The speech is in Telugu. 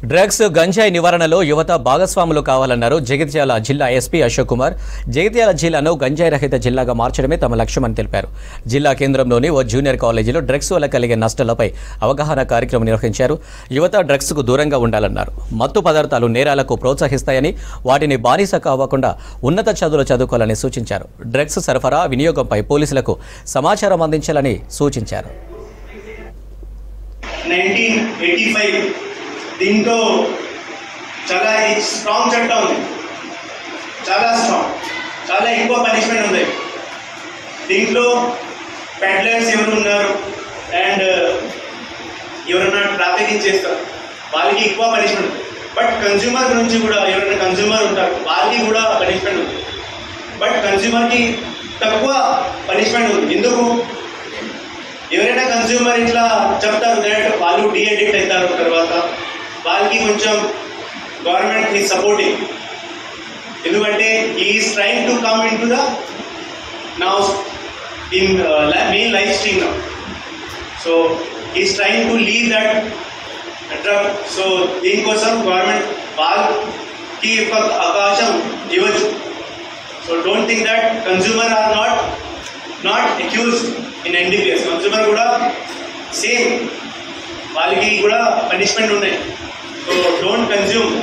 డ్రగ్స్ గంజాయి నివారణలో యువత భాగస్వాములు కావాలన్నారు జగిత్యాల జిల్లా ఎస్పీ అశోక్ కుమార్. జగిత్యాల జిల్లాను గంజాయి రహిత జిల్లాగా మార్చడమే తమ లక్ష్యమని తెలిపారు. జిల్లా కేంద్రంలోని ఓ జూనియర్ కాలేజీలో డ్రగ్స్ వల్ల కలిగే నష్టాలపై అవగాహన కార్యక్రమం నిర్వహించారు. యువత డ్రగ్స్కు దూరంగా ఉండాలన్నారు. మత్తు పదార్థాలు నేరాలకు ప్రోత్సహిస్తాయని, వాటిని బానిస కావకుండా ఉన్నత చదువులు చదువుకోవాలని సూచించారు. డ్రగ్స్ సరఫరా, వినియోగంపై పోలీసులకు సమాచారం అందించాలని సూచించారు. 1985 దీంతో చాలా స్ట్రాంగ్ చట్టం ఉంది, చాలా స్ట్రాంగ్, చాలా ఎక్కువ పనిష్మెంట్ ఉంది. దీంట్లో పెడ్లర్స్ ఎవరు ఉన్నారు అండ్ ఎవరైనా ట్రాఫికింగ్ చేస్తారు వాళ్ళకి ఎక్కువ పనిష్మెంట్ ఉంది. బట్ కన్జ్యూమర్ గురించి కూడా ఎవరైనా కన్జ్యూమర్ ఉంటారు వాళ్ళకి కూడా పనిష్మెంట్ ఉంది. బట్ కన్జ్యూమర్కి తక్కువ పనిష్మెంట్ ఉంది. ఎందుకు? ఎవరైనా కన్జ్యూమర్ ఇట్లా చెప్తారు దట్ వాళ్ళు డీఅడిక్ట్ అవుతారు, తర్వాత వాళ్ళకి కొంచెం గవర్నమెంట్ ఈజ్ సపోర్టింగ్. ఎందుకంటే is trying to come in to the now in main life stream now. So is trying to leave that drug. So దీనికోసం గవర్నమెంట్ వాళ్ళకి ఒక అవకాశం ఇవ్వచ్చు. So don't think that consumer are not accused in NDPS. Consumer కూడా సేమ్, వాళ్ళకి కూడా పనిష్మెంట్ ఉన్నాయి. So don't consume